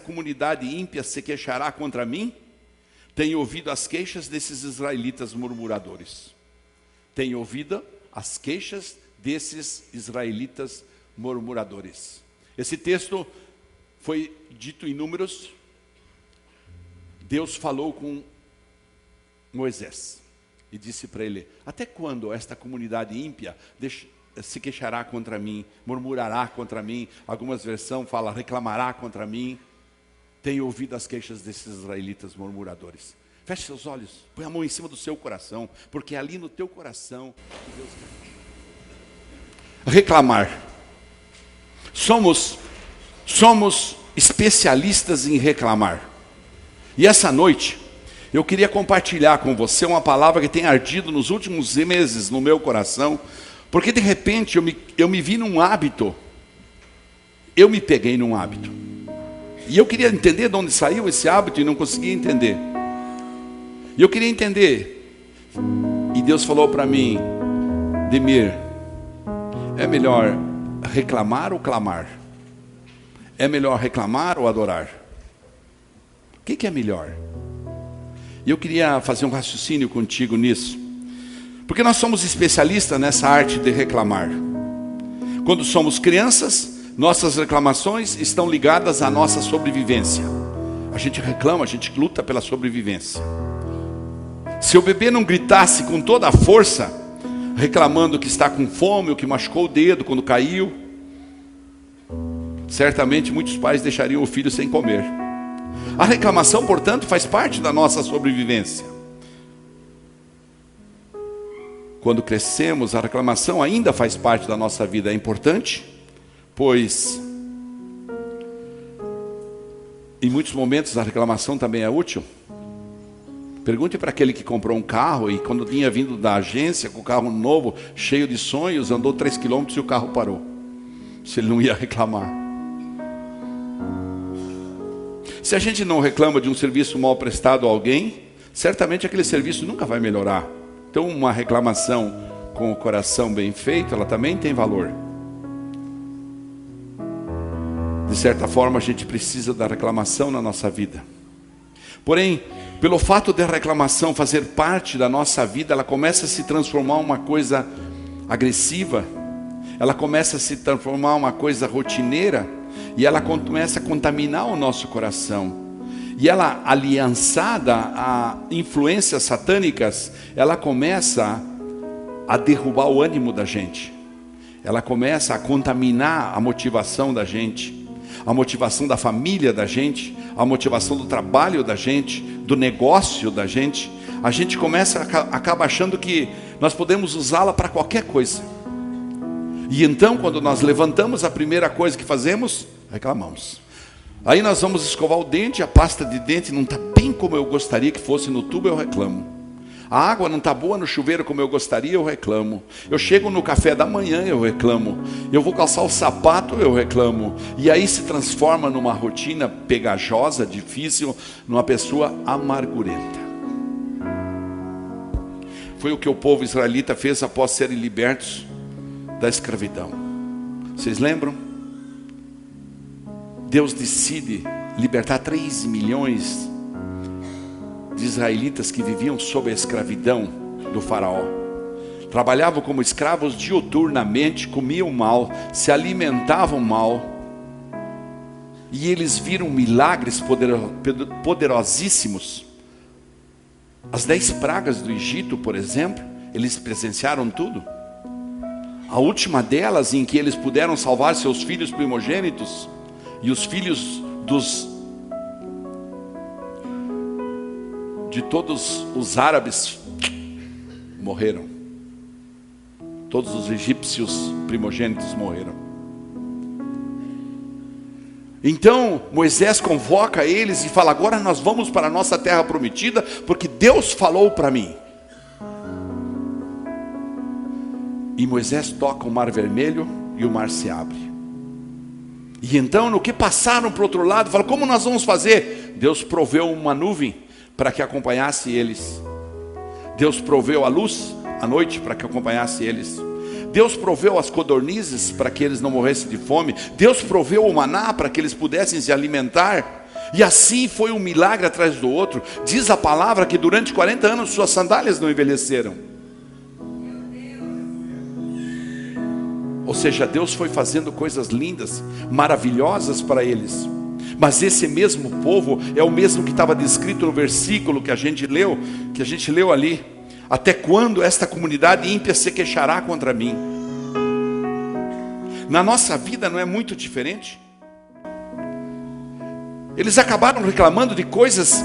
comunidade ímpia se queixará contra mim? Tenho ouvido as queixas desses israelitas murmuradores. Tenho ouvido as queixas desses israelitas murmuradores. Esse texto foi dito em Números. Deus falou com Moisés e disse para ele: até quando esta comunidade ímpia se queixará contra mim, murmurará contra mim? Algumas versões falam reclamará contra mim. Tenho ouvido as queixas desses israelitas murmuradores. Feche seus olhos, põe a mão em cima do seu coração, porque é ali no teu coração que Deus quer. Reclamar. Somos especialistas em reclamar. E essa noite, eu queria compartilhar com você uma palavra que tem ardido nos últimos meses no meu coração, porque de repente eu me vi num hábito, eu me peguei num hábito. E eu queria entender de onde saiu esse hábito e não conseguia entender. E eu queria entender. E Deus falou para mim: Demir, é melhor reclamar ou clamar? É melhor reclamar ou adorar? O que é melhor? E eu queria fazer um raciocínio contigo nisso. Porque nós somos especialistas nessa arte de reclamar. Quando somos crianças, nossas reclamações estão ligadas à nossa sobrevivência. A gente reclama, a gente luta pela sobrevivência. Se o bebê não gritasse com toda a força, reclamando que está com fome, ou que machucou o dedo quando caiu, certamente muitos pais deixariam o filho sem comer. A reclamação, portanto, faz parte da nossa sobrevivência. Quando crescemos, a reclamação ainda faz parte da nossa vida. É importante, pois em muitos momentos a reclamação também é útil. Pergunte para aquele que comprou um carro e quando tinha vindo da agência com o carro novo, cheio de sonhos, andou 3 quilômetros e o carro parou. Se ele não ia reclamar. Se a gente não reclama de um serviço mal prestado a alguém, certamente aquele serviço nunca vai melhorar. Então uma reclamação com o coração bem feito, ela também tem valor. De certa forma a gente precisa da reclamação na nossa vida. Porém, pelo fato de a reclamação fazer parte da nossa vida, ela começa a se transformar em uma coisa agressiva, ela começa a se transformar em uma coisa rotineira, e ela começa a contaminar o nosso coração. E ela, aliançada a influências satânicas, ela começa a derrubar o ânimo da gente. Ela começa a contaminar a motivação da gente, a motivação da família da gente, a motivação do trabalho da gente, do negócio da gente. A gente acaba achando que nós podemos usá-la para qualquer coisa. E então, quando nós levantamos, a primeira coisa que fazemos, reclamamos. Aí nós vamos escovar o dente, a pasta de dente não está bem como eu gostaria que fosse no tubo, eu reclamo. A água não está boa no chuveiro como eu gostaria, eu reclamo. Eu chego no café da manhã, eu reclamo. Eu vou calçar o sapato, eu reclamo. E aí se transforma numa rotina pegajosa, difícil, numa pessoa amargurenta. Foi o que o povo israelita fez após serem libertos da escravidão. Vocês lembram? Deus decide libertar 3 milhões de israelitas que viviam sob a escravidão do faraó. Trabalhavam como escravos diuturnamente, comiam mal, se alimentavam mal. E eles viram milagres poderosíssimos. As 10 pragas do Egito, por exemplo, eles presenciaram tudo. A última delas, em que eles puderam salvar seus filhos primogênitos, e os filhos de todos os árabes morreram. Todos os egípcios primogênitos morreram. Então Moisés convoca eles e fala: agora nós vamos para a nossa terra prometida, porque Deus falou para mim. E Moisés toca o mar vermelho e o mar se abre. E então, no que passaram para o outro lado, fala: como nós vamos fazer? Deus proveu uma nuvem para que acompanhasse eles. Deus proveu a luz à noite para que acompanhasse eles. Deus proveu as codornizes para que eles não morressem de fome. Deus proveu o maná para que eles pudessem se alimentar. E assim foi um milagre atrás do outro. Diz a palavra que durante 40 anos suas sandálias não envelheceram. Ou seja, Deus foi fazendo coisas lindas, maravilhosas para eles. Mas esse mesmo povo é o mesmo que estava descrito no versículo que a gente leu ali. Até quando esta comunidade ímpia se queixará contra mim? Na nossa vida não é muito diferente. Eles acabaram reclamando de coisas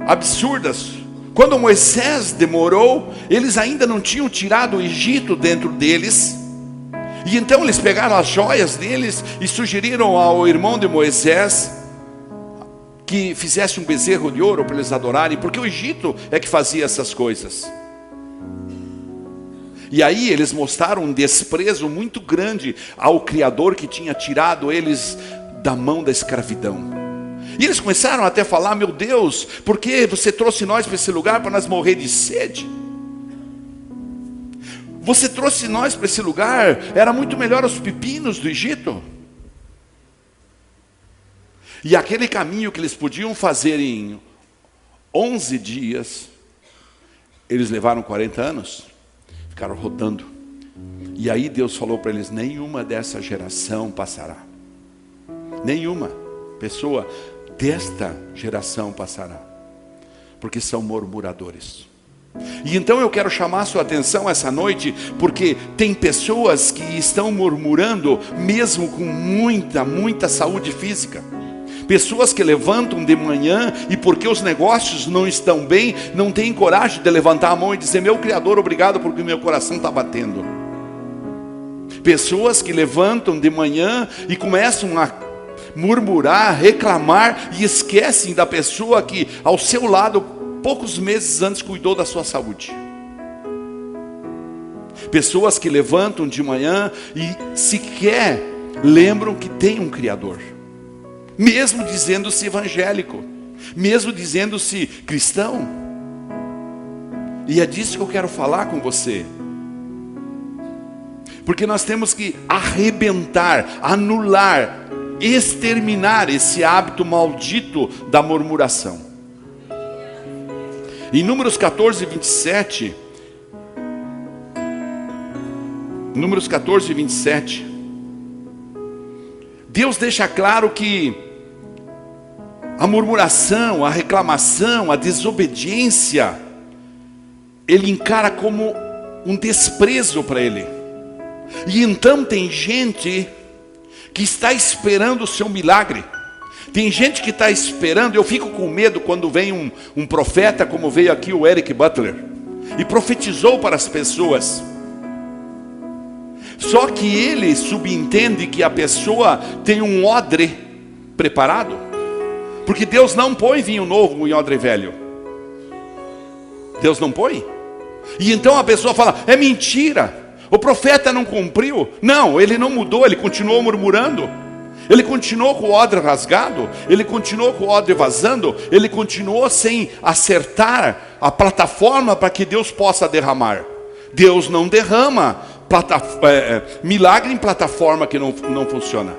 absurdas. Quando Moisés demorou, eles ainda não tinham tirado o Egito dentro deles. E então eles pegaram as joias deles e sugeriram ao irmão de Moisés que fizesse um bezerro de ouro para eles adorarem, porque o Egito é que fazia essas coisas. E aí eles mostraram um desprezo muito grande ao Criador que tinha tirado eles da mão da escravidão. E eles começaram até a falar: meu Deus, por que você trouxe nós para esse lugar para nós morrer de sede? Você trouxe nós para esse lugar, era muito melhor os pepinos do Egito. E aquele caminho que eles podiam fazer em 11 dias, eles levaram 40 anos, ficaram rodando. E aí Deus falou para eles: nenhuma dessa geração passará. Nenhuma pessoa desta geração passará, porque são murmuradores. E então eu quero chamar a sua atenção essa noite, porque tem pessoas que estão murmurando mesmo com muita saúde física. Pessoas que levantam de manhã e porque os negócios não estão bem, não têm coragem de levantar a mão e dizer: meu Criador, obrigado porque meu coração está batendo. Pessoas que levantam de manhã e começam a murmurar, reclamar e esquecem da pessoa que ao seu lado poucos meses antes cuidou da sua saúde. Pessoas que levantam de manhã e sequer lembram que tem um Criador, mesmo dizendo-se evangélico, mesmo dizendo-se cristão. E é disso que eu quero falar com você, porque nós temos que arrebentar, anular, exterminar esse hábito maldito da murmuração. Em Números 14, 27, Deus deixa claro que a murmuração, a reclamação, a desobediência, Ele encara como um desprezo para Ele. E então tem gente que está esperando o seu milagre. Tem gente que está esperando. Eu fico com medo quando vem um profeta, como veio aqui o Eric Butler, e profetizou para as pessoas. Só que ele subentende que a pessoa tem um odre preparado, porque Deus não põe vinho novo em odre velho. Deus não põe. E então a pessoa fala: é mentira, o profeta não cumpriu. Não, ele não mudou, ele continuou murmurando. Ele continuou com o odre rasgado, ele continuou com o odre vazando, ele continuou sem acertar a plataforma para que Deus possa derramar. Deus não derrama milagre em plataforma que não funciona.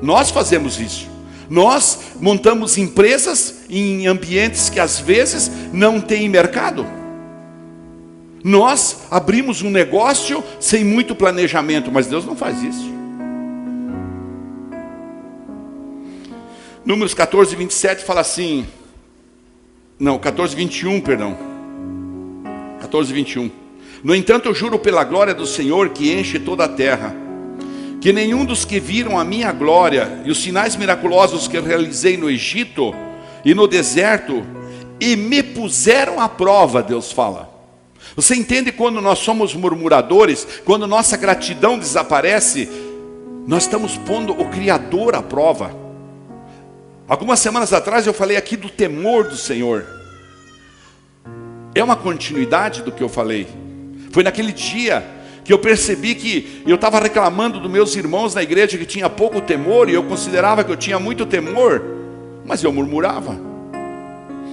Nós fazemos isso. Nós montamos empresas em ambientes que às vezes não tem mercado. Nós abrimos um negócio sem muito planejamento, mas Deus não faz isso. Números 14, 27 fala assim, 14, 21, perdão. 14, 21. No entanto, eu juro pela glória do Senhor que enche toda a terra, que nenhum dos que viram a minha glória e os sinais miraculosos que eu realizei no Egito e no deserto, e me puseram à prova, Deus fala. Você entende quando nós somos murmuradores, quando nossa gratidão desaparece, nós estamos pondo o Criador à prova. Algumas semanas atrás eu falei aqui do temor do Senhor. É uma continuidade do que eu falei. Foi naquele dia que eu percebi que eu estava reclamando dos meus irmãos na igreja que tinha pouco temor, e eu considerava que eu tinha muito temor, mas eu murmurava.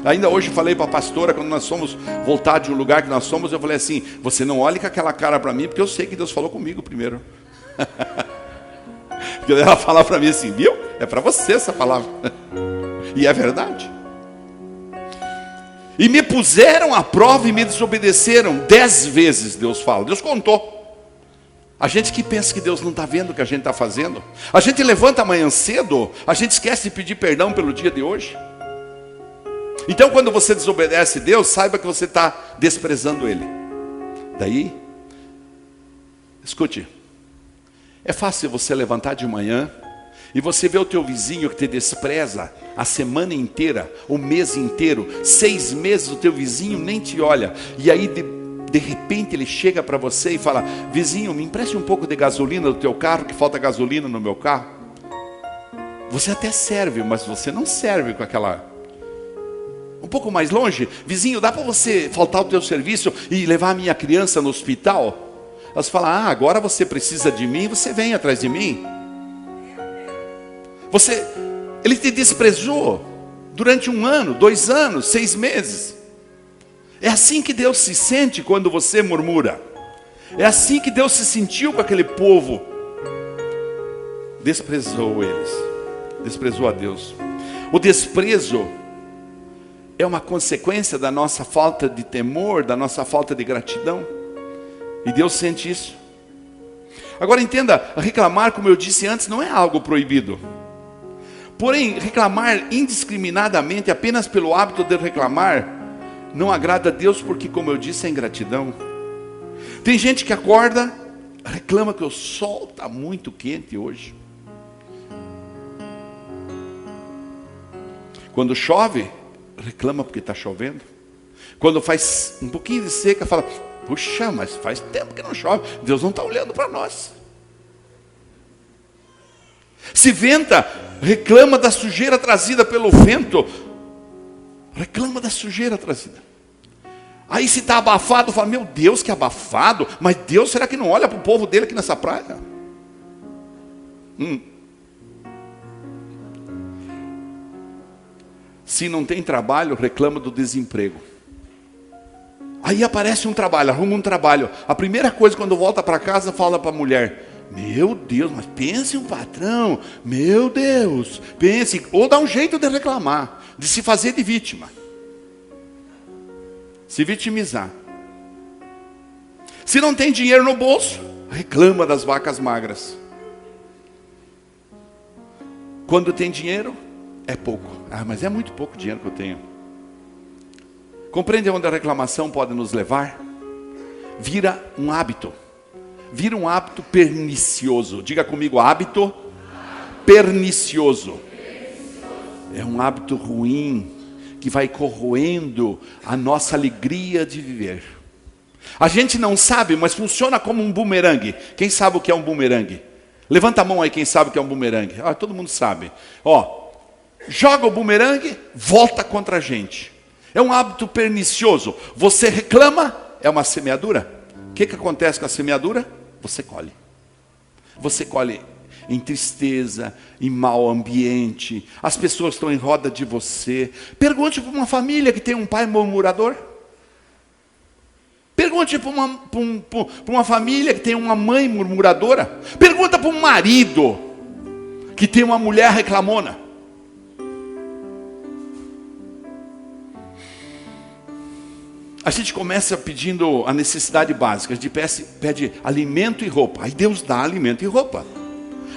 Ainda hoje falei para a pastora, quando nós fomos voltar de um lugar que nós fomos, eu falei assim: você não olhe com aquela cara para mim, porque eu sei que Deus falou comigo primeiro. Porque ela fala para mim assim: viu? É para você essa palavra. E é verdade. E me puseram à prova e me desobedeceram 10 vezes, Deus fala. Deus contou. A gente que pensa que Deus não está vendo o que a gente está fazendo. A gente levanta amanhã cedo, a gente esquece de pedir perdão pelo dia de hoje. Então quando você desobedece Deus, saiba que você está desprezando Ele. Daí, escute, é fácil você levantar de manhã e você vê o teu vizinho que te despreza a semana inteira, o mês inteiro, 6 meses o teu vizinho nem te olha. E aí de repente ele chega para você e fala: vizinho, me empreste um pouco de gasolina do teu carro, que falta gasolina no meu carro. Você até serve, mas você não serve com aquela... Um pouco mais longe: vizinho, dá para você faltar o teu serviço e levar a minha criança no hospital? Elas falam: ah, agora você precisa de mim, você vem atrás de mim. Ele te desprezou durante 1 ano, 2 anos, 6 meses. É assim que Deus se sente quando você murmura. É assim que Deus se sentiu com aquele povo. Desprezou eles, desprezou a Deus. O desprezo é uma consequência da nossa falta de temor, da nossa falta de gratidão. E Deus sente isso. Agora entenda, reclamar, como eu disse antes, não é algo proibido. Porém, reclamar indiscriminadamente, apenas pelo hábito de reclamar, não agrada a Deus, porque, como eu disse, é ingratidão. Tem gente que acorda, reclama que o sol está muito quente hoje. Quando chove, reclama porque está chovendo. Quando faz um pouquinho de seca, fala: puxa, mas faz tempo que não chove, Deus não está olhando para nós. Se venta, reclama da sujeira trazida pelo vento. Reclama da sujeira trazida. Aí se está abafado, fala: meu Deus, que abafado. Mas Deus, será que não olha para o povo dele aqui nessa praia? Se não tem trabalho, reclama do desemprego. Aí aparece um trabalho, arruma um trabalho. A primeira coisa, quando volta para casa, fala para a mulher: meu Deus, mas pense um patrão. Meu Deus, pense. Ou dá um jeito de reclamar, de se fazer de vítima, se vitimizar. Se não tem dinheiro no bolso, reclama das vacas magras. Quando tem dinheiro, é pouco. Ah, mas é muito pouco dinheiro que eu tenho. Compreende onde a reclamação pode nos levar? Vira um hábito. Vira um hábito pernicioso. Diga comigo: hábito pernicioso. É um hábito ruim que vai corroendo a nossa alegria de viver. A gente não sabe, mas funciona como um bumerangue. Quem sabe o que é um bumerangue? Levanta a mão aí quem sabe o que é um bumerangue. Ah, todo mundo sabe. Ó, joga o bumerangue, volta contra a gente. É um hábito pernicioso. Você reclama, é uma semeadura. O que acontece com a semeadura? Você colhe. Você colhe em tristeza, em mau ambiente. As pessoas estão em roda de você. Pergunte para uma família que tem um pai murmurador. Pergunte para uma família que tem uma mãe murmuradora. Pergunta para um marido que tem uma mulher reclamona. A gente começa pedindo a necessidade básica. A gente pede alimento e roupa. Aí Deus dá alimento e roupa.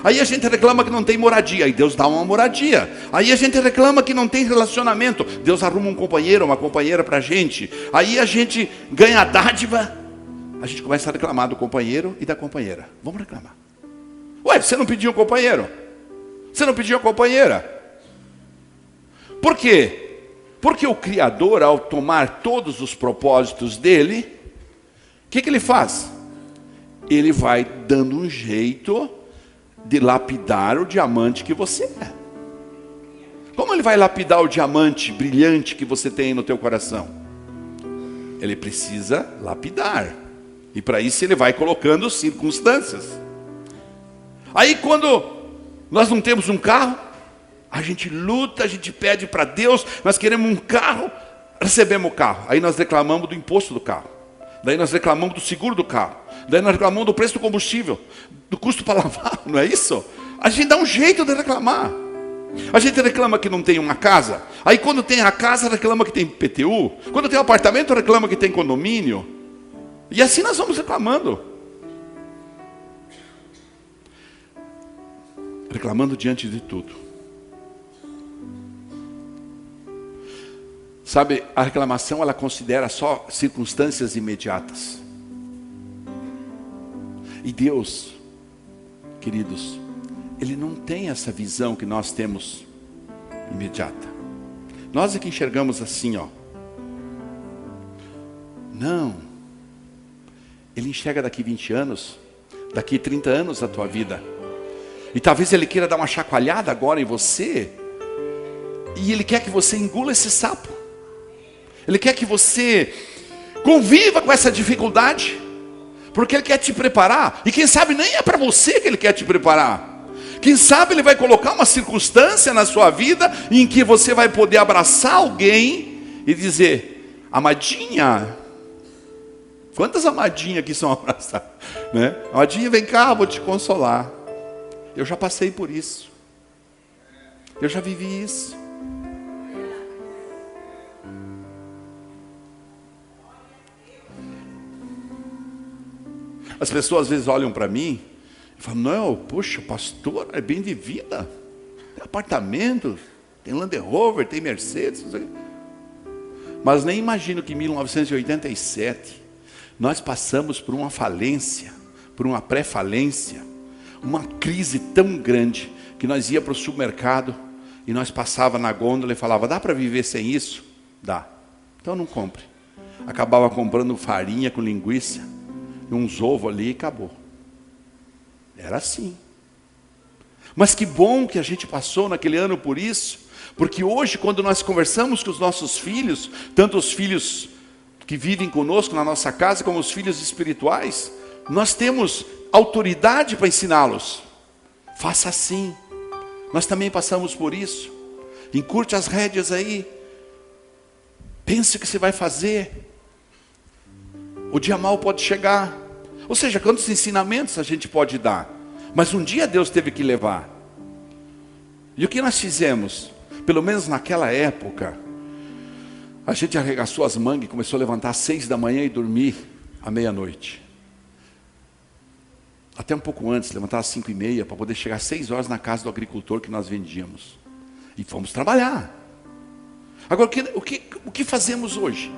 Aí a gente reclama que não tem moradia. Aí Deus dá uma moradia. Aí a gente reclama que não tem relacionamento. Deus arruma um companheiro, uma companheira para a gente. Aí a gente ganha a dádiva. A gente começa a reclamar do companheiro e da companheira. Vamos reclamar. Ué, você não pediu um companheiro? Você não pediu a companheira? Por quê? Porque o Criador, ao tomar todos os propósitos dele, o que ele faz? Ele vai dando um jeito de lapidar o diamante que você é. Como ele vai lapidar o diamante brilhante que você tem no teu coração? Ele precisa lapidar. E para isso ele vai colocando circunstâncias. Aí quando nós não temos um carro, a gente luta, a gente pede para Deus, nós queremos um carro, recebemos o carro. Aí nós reclamamos do imposto do carro. Daí nós reclamamos do seguro do carro. Daí nós reclamamos do preço do combustível, do custo para lavar, não é isso? A gente dá um jeito de reclamar. A gente reclama que não tem uma casa. Aí quando tem a casa, reclama que tem PTU. Quando tem um apartamento, reclama que tem condomínio. E assim nós vamos reclamando. Reclamando diante de tudo. Sabe, a reclamação ela considera só circunstâncias imediatas. E Deus, queridos, Ele não tem essa visão que nós temos imediata. Nós é que enxergamos assim, ó. Não. Ele enxerga daqui 20 anos, daqui 30 anos a tua vida. E talvez Ele queira dar uma chacoalhada agora em você. E Ele quer que você engula esse sapo. Ele quer que você conviva com essa dificuldade. Porque Ele quer te preparar. E quem sabe nem é para você que Ele quer te preparar. Quem sabe Ele vai colocar uma circunstância na sua vida em que você vai poder abraçar alguém e dizer: amadinha. Quantas amadinhas aqui são abraçadas, né? Amadinha, vem cá, vou te consolar. Eu já passei por isso. Eu já vivi isso. As pessoas às vezes olham para mim e falam: não, puxa, pastor, é bem de vida. Tem apartamento, tem Land Rover, tem Mercedes. Mas nem imagino que em 1987 nós passamos por uma falência, por uma pré-falência, uma crise tão grande que nós ia para o supermercado e nós passava na gôndola e falava: dá para viver sem isso? Dá. Então não compre. Acabava comprando farinha com linguiça, uns ovos ali e acabou. Era assim. Mas que bom que a gente passou naquele ano por isso, porque hoje quando nós conversamos com os nossos filhos, tanto os filhos que vivem conosco na nossa casa, como os filhos espirituais, nós temos autoridade para ensiná-los. Faça assim. Nós também passamos por isso. Encurte as rédeas aí. Pense o que você vai fazer. O dia mau pode chegar. Ou seja, quantos ensinamentos a gente pode dar? Mas um dia Deus teve que levar. E o que nós fizemos? Pelo menos naquela época, a gente arregaçou as mangas e começou a levantar às 6 da manhã e dormir à meia-noite. Até um pouco antes, levantar às 5:30 para poder chegar às 6 horas na casa do agricultor que nós vendíamos. E fomos trabalhar. Agora, o que fazemos hoje?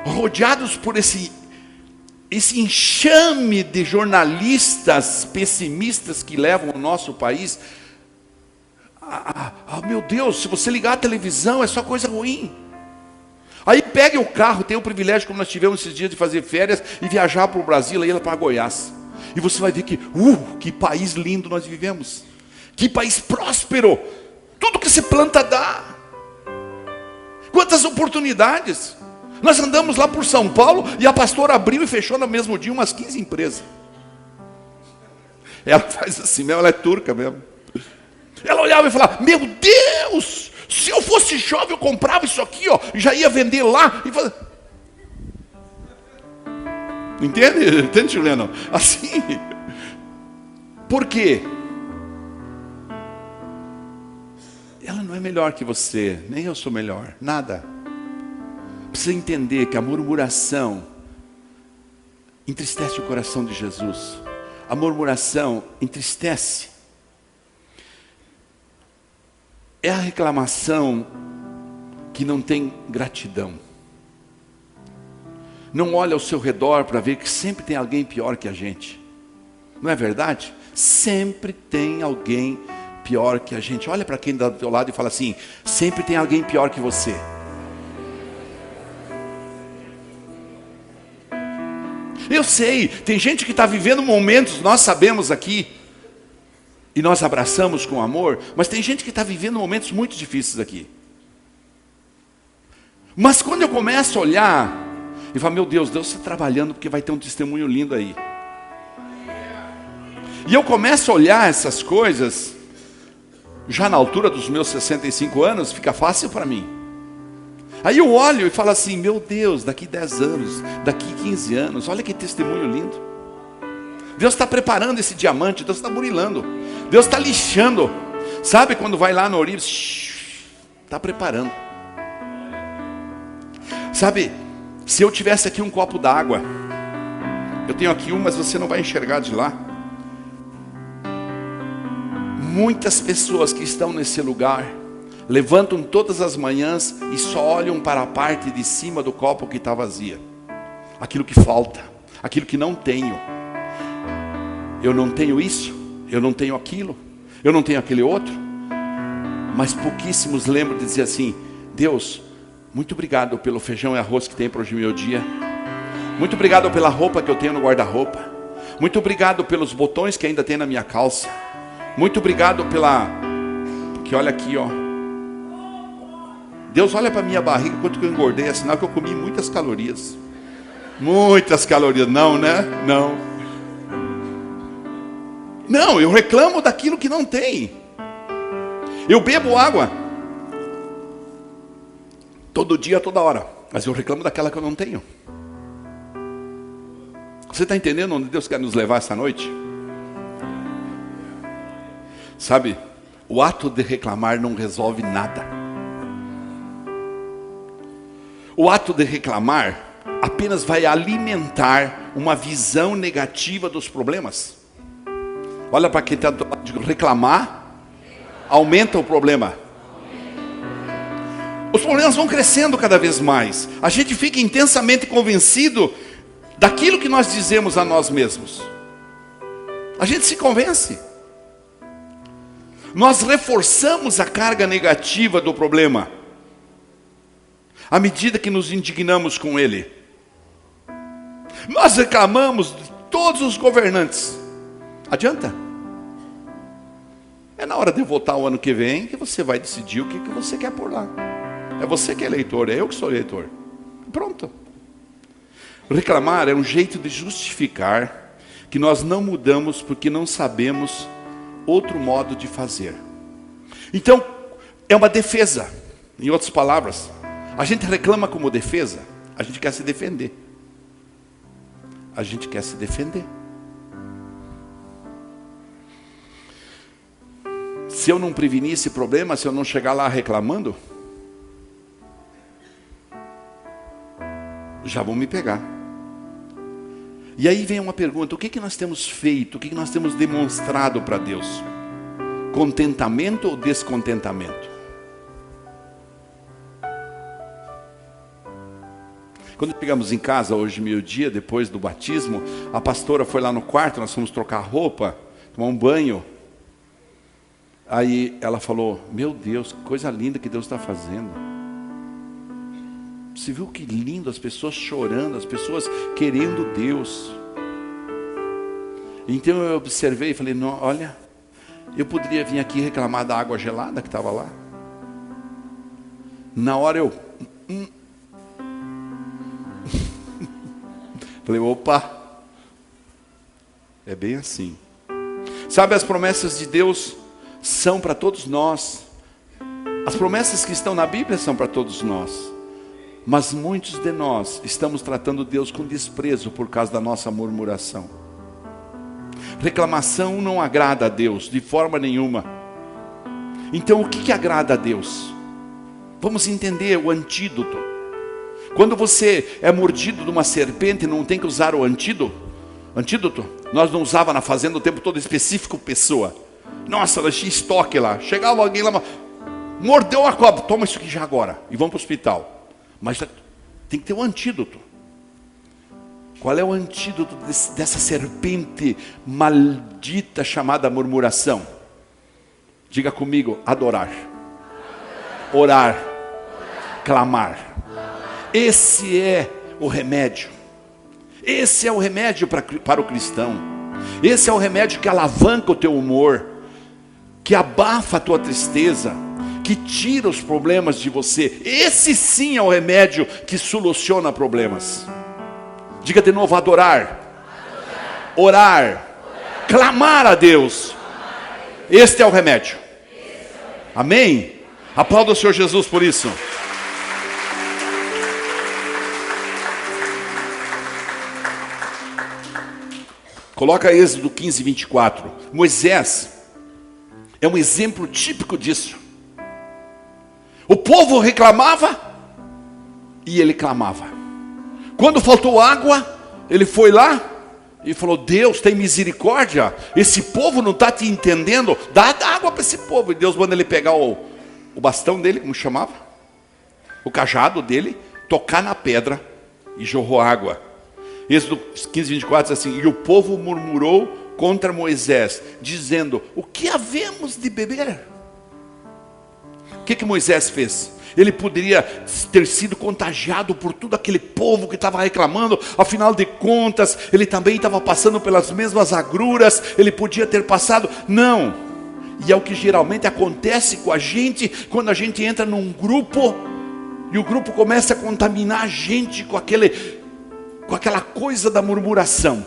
Rodeados por esse enxame de jornalistas pessimistas que levam o nosso país. Meu Deus, se você ligar a televisão é só coisa ruim. Aí pega o carro, tem o privilégio, como nós tivemos esses dias, de fazer férias e viajar para o Brasil, aí para Goiás. E você vai ver que país lindo nós vivemos. Que país próspero. Tudo que se planta dá. Quantas oportunidades. Nós andamos lá por São Paulo e a pastora abriu e fechou no mesmo dia umas 15 empresas. Ela faz assim mesmo, ela é turca mesmo. Ela olhava e falava: meu Deus, se eu fosse jovem eu comprava isso aqui, ó, já ia vender lá. Entende, Juliano? Assim. Por quê? Ela não é melhor que você, nem eu sou melhor, nada. Precisa entender que a murmuração entristece o coração de Jesus. A murmuração entristece. É a reclamação que não tem gratidão. Não olha ao seu redor para ver que sempre tem alguém pior que a gente. Não é verdade? Sempre tem alguém pior que a gente. Olha para quem está do teu lado e fala assim: sempre tem alguém pior que você. Eu sei, tem gente que está vivendo momentos, nós sabemos aqui, e nós abraçamos com amor, mas tem gente que está vivendo momentos muito difíceis aqui. Mas quando eu começo a olhar, e falo: meu Deus, Deus está trabalhando porque vai ter um testemunho lindo aí. E eu começo a olhar essas coisas, já na altura dos meus 65 anos, fica fácil para mim. Aí eu olho e falo assim: meu Deus, daqui 10 anos, daqui 15 anos, olha que testemunho lindo. Deus está preparando esse diamante, Deus está burilando, Deus está lixando. Sabe quando vai lá no Oribe, está preparando. Sabe, se eu tivesse aqui um copo d'água, eu tenho aqui um, mas você não vai enxergar de lá. Muitas pessoas que estão nesse lugar levantam todas as manhãs e só olham para a parte de cima do copo que está vazia. Aquilo que falta, aquilo que não tenho. Eu não tenho isso, eu não tenho aquilo, eu não tenho aquele outro. Mas pouquíssimos lembram de dizer assim: Deus, muito obrigado pelo feijão e arroz que tem para hoje meu dia. Muito obrigado pela roupa que eu tenho no guarda-roupa. Muito obrigado pelos botões que ainda tem na minha calça. Muito obrigado porque olha aqui, ó. Deus olha para minha barriga quanto que eu engordei, é sinal que eu comi muitas calorias. Muitas calorias, não, né? Não, eu reclamo daquilo que não tem. Eu bebo água todo dia, toda hora, mas eu reclamo daquela que eu não tenho. Você está entendendo onde Deus quer nos levar essa noite? Sabe, o ato de reclamar não resolve nada. O ato de reclamar apenas vai alimentar uma visão negativa dos problemas. Olha para quem está do lado de reclamar, aumenta o problema. Os problemas vão crescendo cada vez mais. A gente fica intensamente convencido daquilo que nós dizemos a nós mesmos. A gente se convence. Nós reforçamos a carga negativa do problema à medida que nos indignamos com ele. Nós reclamamos de todos os governantes. Adianta? É na hora de votar o ano que vem que você vai decidir o que você quer por lá. É você que é eleitor, é eu que sou eleitor. Pronto. Reclamar é um jeito de justificar que nós não mudamos porque não sabemos outro modo de fazer. Então, é uma defesa. Em outras palavras, a gente reclama como defesa. A gente quer se defender. A gente quer se defender. Se eu não prevenir esse problema, se eu não chegar lá reclamando, já vão me pegar. E aí vem uma pergunta: o que nós temos feito? O que nós temos demonstrado para Deus? Contentamento ou descontentamento? Quando chegamos em casa hoje, meio-dia, depois do batismo, a pastora foi lá no quarto, nós fomos trocar roupa, tomar um banho. Aí ela falou: meu Deus, que coisa linda que Deus está fazendo. Você viu que lindo, as pessoas chorando, as pessoas querendo Deus. Então eu observei e falei: não, olha, eu poderia vir aqui reclamar da água gelada que estava lá. Na hora eu falei: opa, é bem assim. Sabe, as promessas de Deus são para todos nós. As promessas que estão na Bíblia são para todos nós. Mas muitos de nós estamos tratando Deus com desprezo por causa da nossa murmuração. Reclamação não agrada a Deus de forma nenhuma. Então o que agrada a Deus? Vamos entender o antídoto. Quando você é mordido de uma serpente, não tem que usar o antídoto? Nós não usava na fazenda o tempo todo, específico pessoa. Nossa, ela tinha estoque lá. Chegava alguém lá, mordeu a cobra, toma isso aqui já agora e vamos para o hospital. Mas tem que ter um antídoto. Qual é o antídoto dessa serpente maldita chamada murmuração? Diga comigo: adorar, orar, clamar. Esse é o remédio. Esse é o remédio para o cristão. Esse é o remédio que alavanca o teu humor, que abafa a tua tristeza, que tira os problemas de você. Esse sim é o remédio que soluciona problemas. Diga de novo: adorar, orar, clamar a Deus. Este é o remédio. Amém? Aplauda o Senhor Jesus por isso. Coloca Êxodo 15, 24. Moisés, é um exemplo típico disso. O povo reclamava e ele clamava. Quando faltou água, ele foi lá e falou: Deus, tem misericórdia, esse povo não está te entendendo, dá água para esse povo. E Deus manda ele pegar o bastão dele, como chamava, o cajado dele, tocar na pedra e jorrou água. Êxodo 15:24 diz assim: e o povo murmurou contra Moisés, dizendo: o que havemos de beber? O que Moisés fez? Ele poderia ter sido contagiado por todo aquele povo que estava reclamando. Afinal de contas, ele também estava passando pelas mesmas agruras. Ele podia ter passado. Não. E é o que geralmente acontece com a gente quando a gente entra num grupo e o grupo começa a contaminar a gente com aquela coisa da murmuração.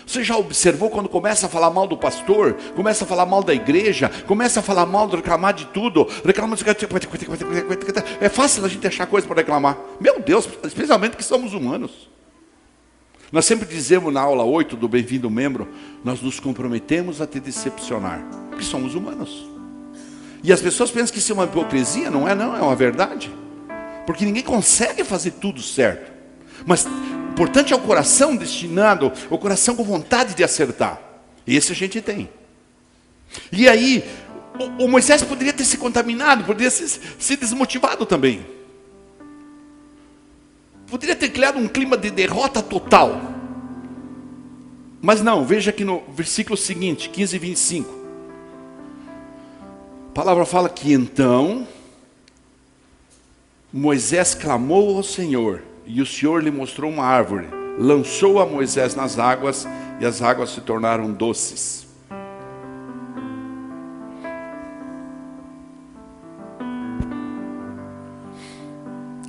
Você já observou quando começa a falar mal do pastor, começa a falar mal da igreja, começa a falar mal, reclamar de tudo, reclamar de... É fácil a gente achar coisa para reclamar. Meu Deus, especialmente que somos humanos. Nós sempre dizemos na aula 8 do Bem-vindo Membro, nós nos comprometemos a te decepcionar, porque somos humanos. E as pessoas pensam que isso é uma hipocrisia, não é não, é uma verdade. Porque ninguém consegue fazer tudo certo. Mas importante é o coração destinado, o coração com vontade de acertar. Esse a gente tem. E aí, o Moisés poderia ter se contaminado, poderia se desmotivado também. Poderia ter criado um clima de derrota total. Mas não, veja aqui no versículo seguinte, 15:25. A palavra fala que então Moisés clamou ao Senhor, e o Senhor lhe mostrou uma árvore, lançou a Moisés nas águas, e as águas se tornaram doces.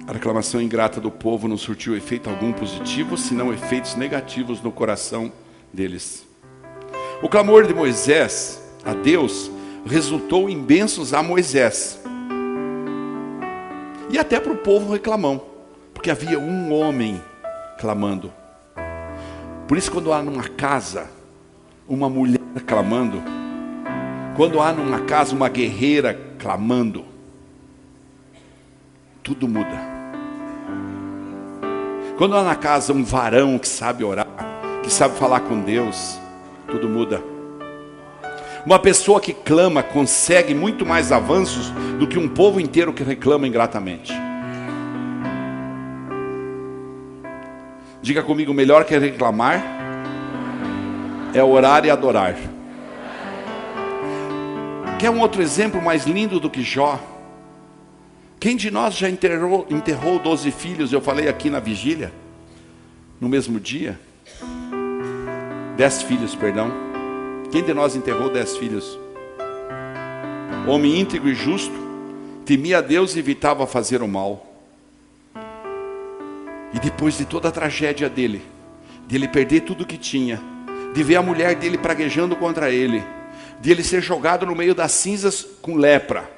A reclamação ingrata do povo não surtiu efeito algum positivo, senão efeitos negativos no coração deles. O clamor de Moisés a Deus resultou em bênçãos a Moisés e até para o povo reclamão, porque havia um homem clamando. Por isso, quando há numa casa uma mulher clamando, quando há numa casa uma guerreira clamando, tudo muda. Quando há na casa um varão que sabe orar, que sabe falar com Deus, tudo muda. Uma pessoa que clama consegue muito mais avanços do que um povo inteiro que reclama ingratamente. Diga comigo: melhor que reclamar é orar e adorar. Quer um outro exemplo mais lindo do que Jó? Quem de nós já enterrou 12 filhos? Eu falei aqui na vigília, no mesmo dia. 10 filhos, perdão. Quem de nós enterrou 10 filhos? Homem íntegro e justo, temia a Deus e evitava fazer o mal. E depois de toda a tragédia dele, de ele perder tudo que tinha, de ver a mulher dele praguejando contra ele, de ele ser jogado no meio das cinzas com lepra,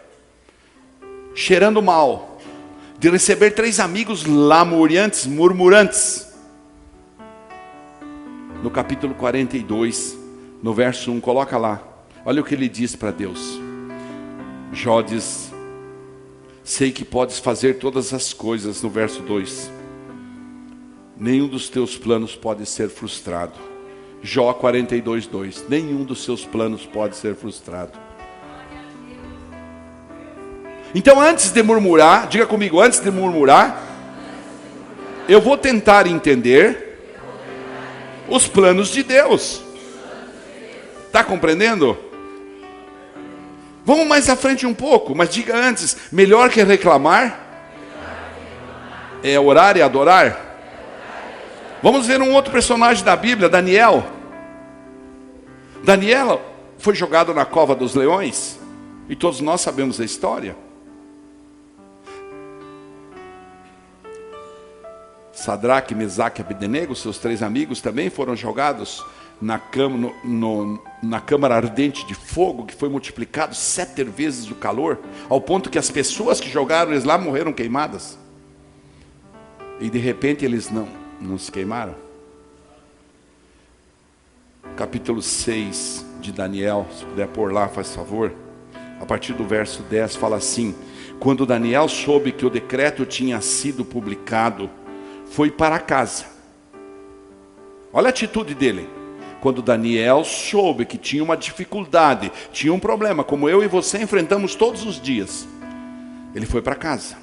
cheirando mal, de receber 3 amigos lamuriantes, murmurantes. No capítulo 42, no verso 1, coloca lá, olha o que ele diz para Deus. Jó diz: sei que podes fazer todas as coisas. No verso 2, nenhum dos teus planos pode ser frustrado. Jó 42, 2, nenhum dos seus planos pode ser frustrado. Então, antes de murmurar, diga comigo, antes de murmurar, eu vou tentar entender os planos de Deus. Está compreendendo? Vamos mais à frente um pouco, mas diga antes: melhor que reclamar é orar e adorar. Vamos ver um outro personagem da Bíblia, Daniel. Daniel foi jogado na cova dos leões, e todos nós sabemos a história. Sadraque, Mesaque e Abdenego, seus 3 amigos, também foram jogados na câmara ardente de fogo, que foi multiplicado 7 vezes o calor, ao ponto que as pessoas que jogaram eles lá morreram queimadas. E de repente eles não se queimaram. Capítulo 6 de Daniel, se puder pôr lá, faz favor. a partir do verso 10, fala assim: quando Daniel soube que o decreto tinha sido publicado, foi para casa. Olha a atitude dele. Quando Daniel soube que tinha uma dificuldade, tinha um problema, como eu e você enfrentamos todos os dias, ele foi para casa.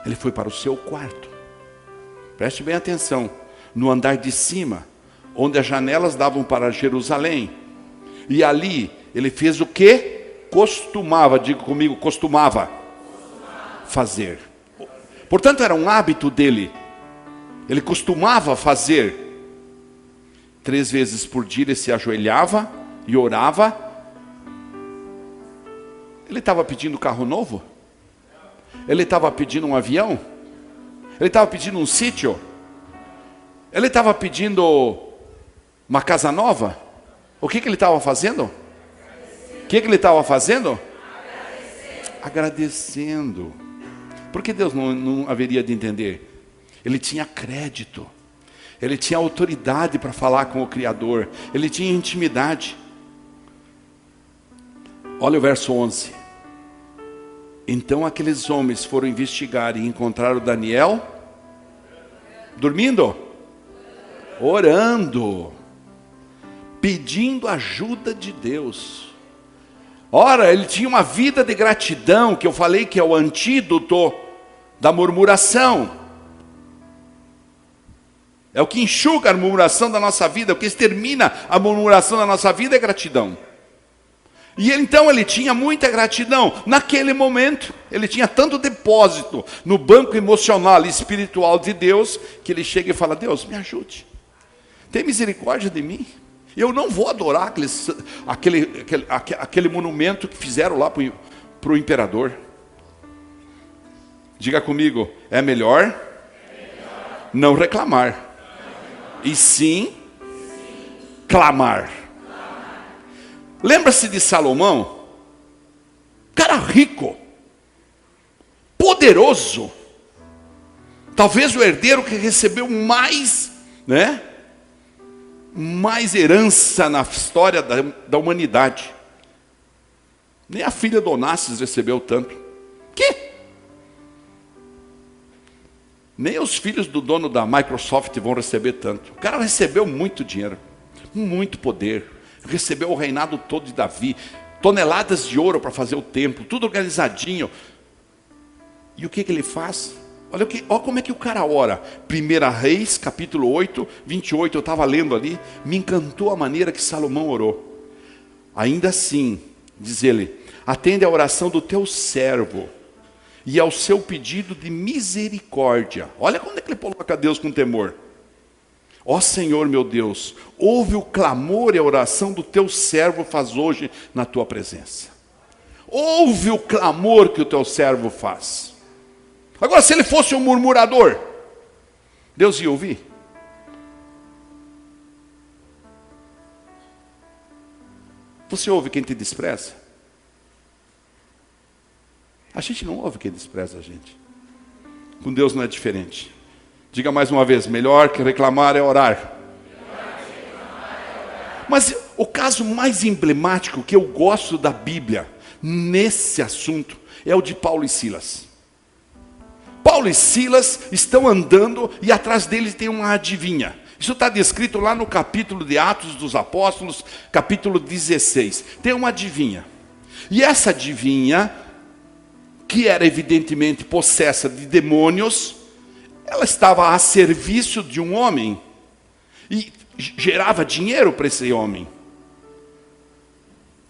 Ele foi para o seu quarto. Preste bem atenção. No andar de cima, onde as janelas davam para Jerusalém. E ali, ele fez o que costumava, diga comigo, costumava fazer. Portanto, era um hábito dele. Ele costumava fazer. 3 vezes por dia ele se ajoelhava e orava. Ele estava pedindo carro novo? Ele estava pedindo um avião? Ele estava pedindo um sítio? Ele estava pedindo uma casa nova? O que ele estava fazendo? O que ele estava fazendo? Agradecendo. Por que Deus não haveria de entender? Ele tinha crédito. Ele tinha autoridade para falar com o Criador. Ele tinha intimidade. Olha o verso 11. Então aqueles homens foram investigar e encontraram Daniel dormindo, orando, pedindo ajuda de Deus. Ora, ele tinha uma vida de gratidão, que eu falei que é o antídoto da murmuração. É o que enxuga a murmuração da nossa vida, o que extermina a murmuração da nossa vida é gratidão. E então ele tinha muita gratidão. Naquele momento, ele tinha tanto depósito no banco emocional e espiritual de Deus, que ele chega e fala: Deus, me ajude. Tem misericórdia de mim. Eu não vou adorar aquele monumento que fizeram lá para o imperador. Diga comigo, é melhor não reclamar. E sim clamar. Lembra-se de Salomão? Cara rico, poderoso, talvez o herdeiro que recebeu mais herança na história da humanidade. Nem a filha do Onassis recebeu tanto. Que? Nem os filhos do dono da Microsoft vão receber tanto. O cara recebeu muito dinheiro, muito poder. Recebeu o reinado todo de Davi, toneladas de ouro para fazer o templo, tudo organizadinho. E o que ele faz? Olha como é que o cara ora. 1 Reis, capítulo 8, 28, eu estava lendo ali. Me encantou a maneira que Salomão orou. Ainda assim, diz ele: atende à oração do teu servo e ao seu pedido de misericórdia. Olha quando é que ele coloca Deus com temor. Ó Senhor meu Deus, ouve o clamor e a oração do teu servo faz hoje na tua presença. Ouve o clamor que o teu servo faz. Agora, se ele fosse um murmurador, Deus ia ouvir? Você ouve quem te despreza? A gente não ouve quem despreza a gente. Com Deus não é diferente. Diga mais uma vez: melhor que reclamar é orar. Mas o caso mais emblemático que eu gosto da Bíblia nesse assunto é o de Paulo e Silas. Paulo e Silas estão andando e atrás deles tem uma adivinha. Isso está descrito lá no capítulo de Atos dos Apóstolos, capítulo 16. Tem uma adivinha. E essa adivinha, que era evidentemente possessa de demônios, ela estava a serviço de um homem e gerava dinheiro para esse homem.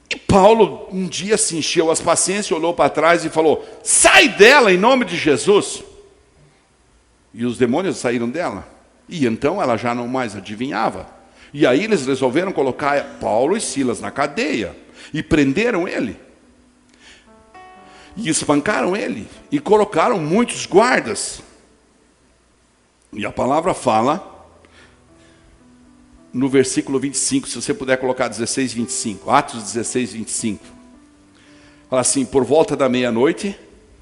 E Paulo um dia se encheu as paciências, olhou para trás e falou: sai dela em nome de Jesus. E os demônios saíram dela. E então ela já não mais adivinhava. E aí eles resolveram colocar Paulo e Silas na cadeia e prenderam ele. E espancaram ele e colocaram muitos guardas. E a palavra fala, no versículo 25, se você puder colocar 16, 25, Atos 16, 25. Fala assim: por volta da meia-noite,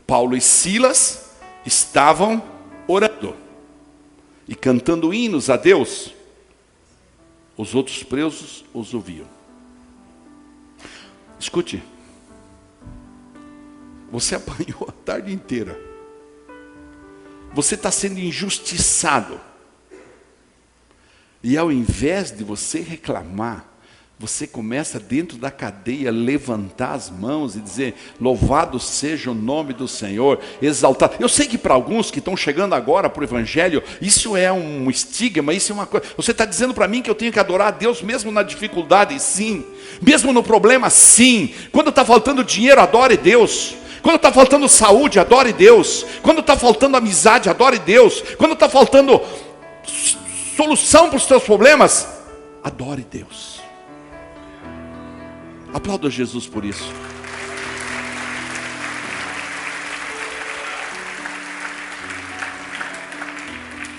Paulo e Silas estavam orando e cantando hinos a Deus. Os outros presos os ouviam. Escute, Você apanhou a tarde inteira. Você está sendo injustiçado. E ao invés de você reclamar, você começa dentro da cadeia a levantar as mãos e dizer: louvado seja o nome do Senhor, exaltado. Eu sei que para alguns que estão chegando agora para o Evangelho, isso é um estigma, isso é uma coisa. Você está dizendo para mim que eu tenho que adorar a Deus mesmo na dificuldade? Sim. Mesmo no problema? Sim. Quando está faltando dinheiro, adore Deus. Quando está faltando saúde, adore Deus. Quando está faltando amizade, adore Deus. Quando está faltando solução para os teus problemas, adore Deus. Aplauda Jesus por isso.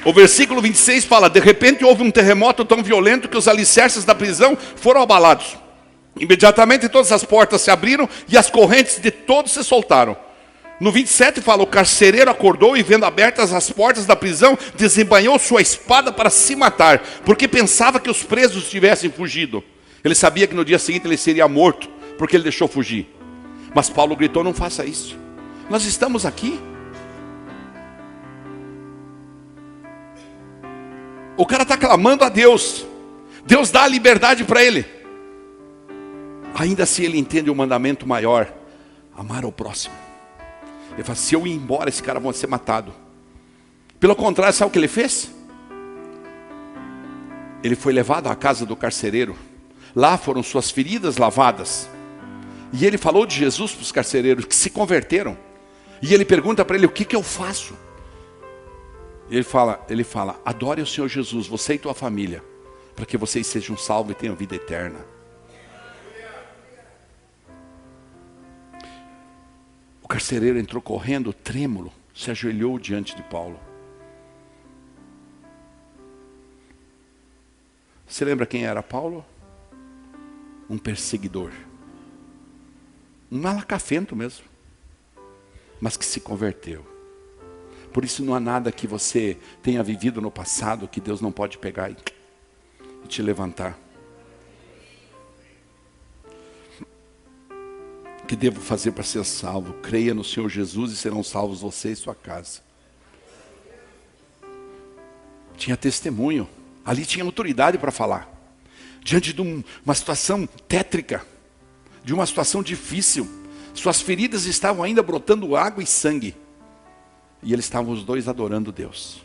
O versículo 26 fala: de repente houve um terremoto tão violento que os alicerces da prisão foram abalados. Imediatamente todas as portas se abriram e as correntes de todos se soltaram. No 27 fala: o carcereiro acordou e, vendo abertas as portas da prisão, desembainhou sua espada para se matar, porque pensava que os presos tivessem fugido. Ele sabia que no dia seguinte ele seria morto, porque ele deixou fugir. Mas Paulo gritou: não faça isso. Nós estamos aqui. O cara está clamando a Deus. Deus dá a liberdade para ele. Ainda assim ele entende o mandamento maior: amar ao próximo. Ele fala: se eu ir embora, esse cara vai ser matado. Pelo contrário, sabe o que ele fez? Ele foi levado à casa do carcereiro. Lá foram suas feridas lavadas. E ele falou de Jesus para os carcereiros que se converteram. E ele pergunta para ele: o que eu faço? E ele fala: adore o Senhor Jesus, você e tua família, para que vocês sejam salvos e tenham vida eterna. O carcereiro entrou correndo, trêmulo, se ajoelhou diante de Paulo. Você lembra quem era Paulo? Um perseguidor. Um malacafento mesmo. Mas que se converteu. Por isso não há nada que você tenha vivido no passado que Deus não pode pegar e te levantar. O que devo fazer para ser salvo? Creia no Senhor Jesus e serão salvos você e sua casa. Tinha testemunho. Ali tinha autoridade para falar. Diante de uma situação tétrica, de uma situação difícil, suas feridas estavam ainda brotando água e sangue. E eles estavam os dois adorando Deus.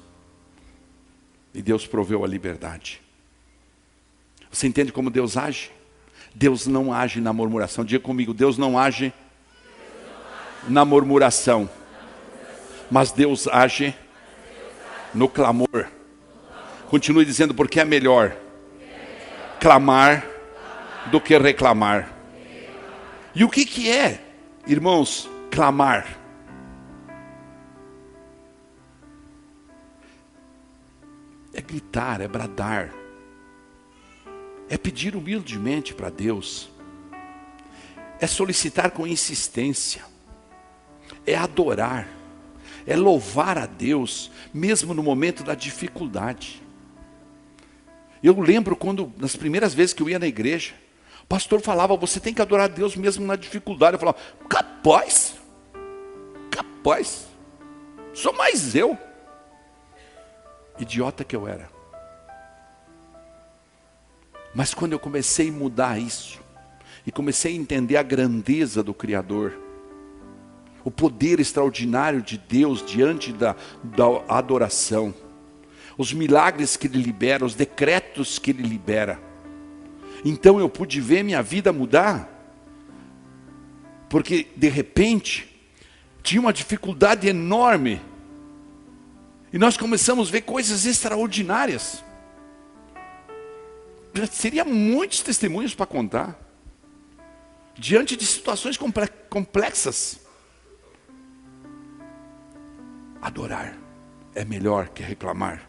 E Deus proveu a liberdade. Você entende como Deus age? Deus não age na murmuração. Diga comigo: Deus não age na murmuração. Mas Deus age no clamor. Continue dizendo: porque é melhor clamar do que reclamar. E o que é, irmãos, clamar? É gritar, é bradar. É pedir humildemente para Deus. É solicitar com insistência. É adorar. É louvar a Deus, mesmo no momento da dificuldade. Eu lembro quando, nas primeiras vezes que eu ia na igreja, o pastor falava: você tem que adorar a Deus mesmo na dificuldade. Eu falava: capaz, sou mais eu. Idiota que eu era. Mas quando eu comecei a mudar isso, e comecei a entender a grandeza do Criador, o poder extraordinário de Deus diante da adoração, os milagres que Ele libera, os decretos que Ele libera, então eu pude ver minha vida mudar. Porque de repente tinha uma dificuldade enorme, e nós começamos a ver coisas extraordinárias. Seria muitos testemunhos para contar. Diante de situações complexas. Adorar é melhor que reclamar.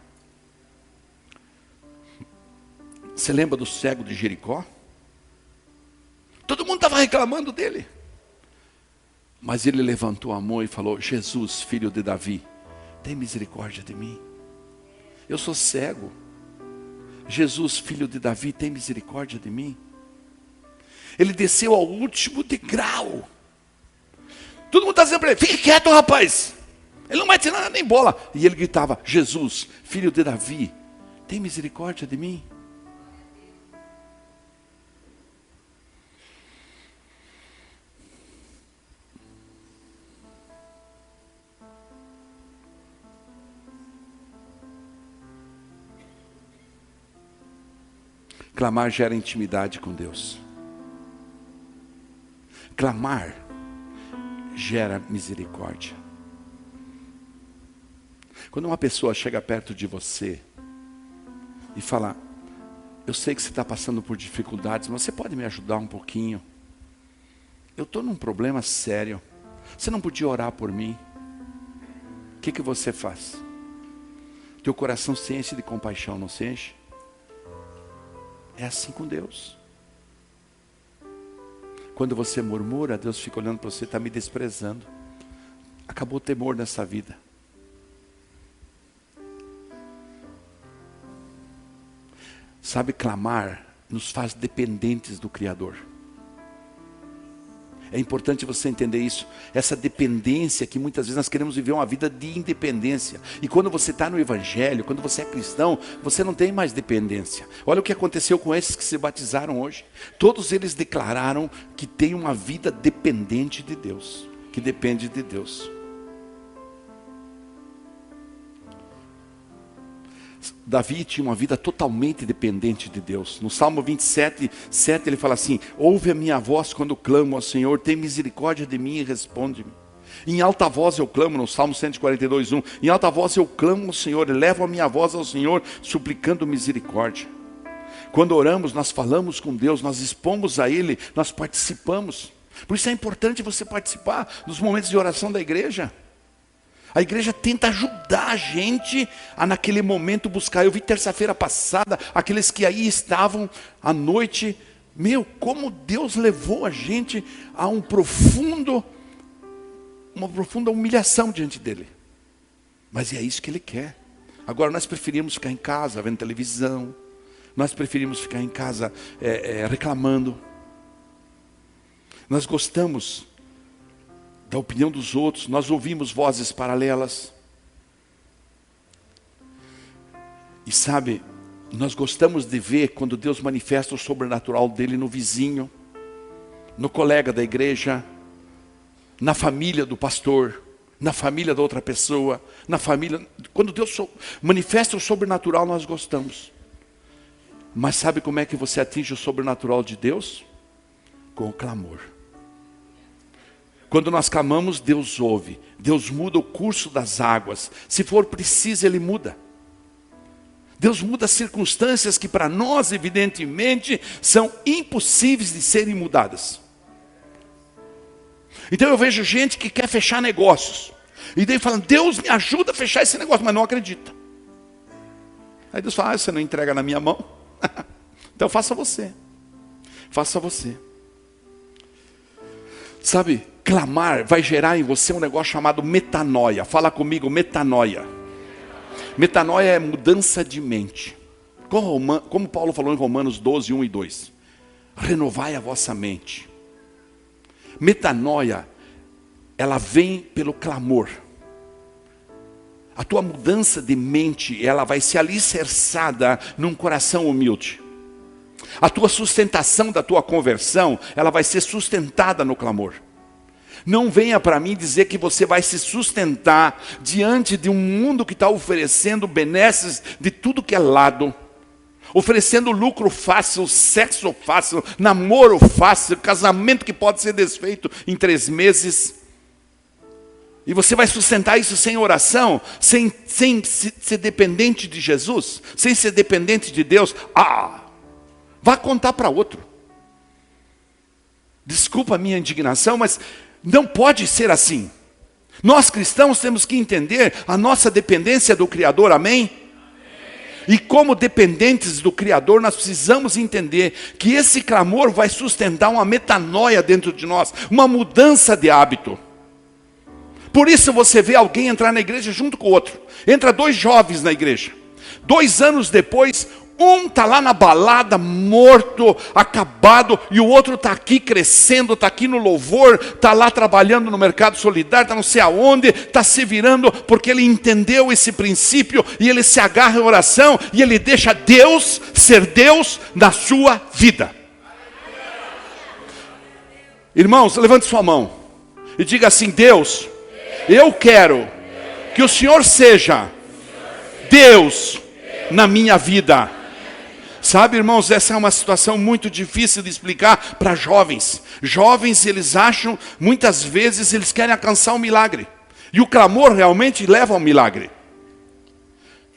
Você lembra do cego de Jericó? Todo mundo estava reclamando dele. Mas ele levantou a mão e falou: Jesus, filho de Davi, tem misericórdia de mim. Eu sou cego. Jesus, filho de Davi, tem misericórdia de mim. Ele desceu ao último degrau. Todo mundo está dizendo para ele, fique quieto, rapaz. Ele não mete nada nem bola. E ele gritava, Jesus, filho de Davi, tem misericórdia de mim. Clamar gera intimidade com Deus. Clamar gera misericórdia. Quando uma pessoa chega perto de você e fala, eu sei que você está passando por dificuldades, mas você pode me ajudar um pouquinho? Eu estou num problema sério. Você não podia orar por mim? O que você faz? Teu coração se enche de compaixão, não se enche? É assim com Deus. Quando você murmura, Deus fica olhando para você, está me desprezando. Acabou o temor nessa vida. Sabe, clamar nos faz dependentes do Criador. É importante você entender isso. Essa dependência que muitas vezes nós queremos viver uma vida de independência. E quando você está no Evangelho, quando você é cristão, você não tem mais dependência. Olha o que aconteceu com esses que se batizaram hoje. Todos eles declararam que têm uma vida dependente de Deus. Que depende de Deus. Davi tinha uma vida totalmente dependente de Deus. No Salmo 27, 7 ele fala assim, ouve a minha voz quando clamo ao Senhor, tem misericórdia de mim e responde-me. Em alta voz eu clamo, no Salmo 142, 1, em alta voz eu clamo ao Senhor, elevo a minha voz ao Senhor, suplicando misericórdia. Quando oramos, nós falamos com Deus, nós expomos a Ele, nós participamos. Por isso é importante você participar dos momentos de oração da igreja. A igreja tenta ajudar a gente a naquele momento buscar. Eu vi terça-feira passada, aqueles que aí estavam à noite. Meu, como Deus levou a gente a uma profunda humilhação diante dEle. Mas é isso que Ele quer. Agora nós preferimos ficar em casa vendo televisão. Nós preferimos ficar em casa reclamando. Nós gostamos da opinião dos outros, nós ouvimos vozes paralelas. E sabe, nós gostamos de ver quando Deus manifesta o sobrenatural dele no vizinho, no colega da igreja, na família do pastor, na família da outra pessoa, na família. Quando Deus manifesta o sobrenatural, nós gostamos. Mas sabe como é que você atinge o sobrenatural de Deus? Com o clamor. Quando nós clamamos, Deus ouve. Deus muda o curso das águas. Se for preciso, Ele muda. Deus muda circunstâncias que para nós, evidentemente, são impossíveis de serem mudadas. Então eu vejo gente que quer fechar negócios. E daí fala, Deus me ajuda a fechar esse negócio, mas não acredita. Aí Deus fala, você não entrega na minha mão? Então faça você. Faça você. Sabe, clamar vai gerar em você um negócio chamado metanoia. Fala comigo, metanoia. Metanoia é mudança de mente. Como Paulo falou em Romanos 12, 1 e 2. Renovai a vossa mente. Metanoia, ela vem pelo clamor. A tua mudança de mente, ela vai ser alicerçada num coração humilde. A tua sustentação da tua conversão, ela vai ser sustentada no clamor. Não venha para mim dizer que você vai se sustentar diante de um mundo que está oferecendo benesses de tudo que é lado. Oferecendo lucro fácil, sexo fácil, namoro fácil, casamento que pode ser desfeito em 3 meses. E você vai sustentar isso sem oração, sem ser dependente de Jesus, sem ser dependente de Deus. Vá contar para outro. Desculpa a minha indignação, mas não pode ser assim. Nós cristãos temos que entender a nossa dependência do Criador, amém? E como dependentes do Criador, nós precisamos entender que esse clamor vai sustentar uma metanoia dentro de nós, uma mudança de hábito. Por isso você vê alguém entrar na igreja junto com o outro. Entra 2 jovens na igreja. 2 anos depois, Um está lá na balada, morto, acabado, e o outro está aqui crescendo, está aqui no louvor, está lá trabalhando no mercado solidário, está não sei aonde, está se virando, porque ele entendeu esse princípio, e ele se agarra em oração, e ele deixa Deus ser Deus na sua vida. Irmãos, levante sua mão, e diga assim: Deus, eu quero que o Senhor seja Deus na minha vida. Sabe, irmãos, essa é uma situação muito difícil de explicar para jovens. Jovens, eles acham, muitas vezes, eles querem alcançar um milagre. E o clamor realmente leva ao milagre.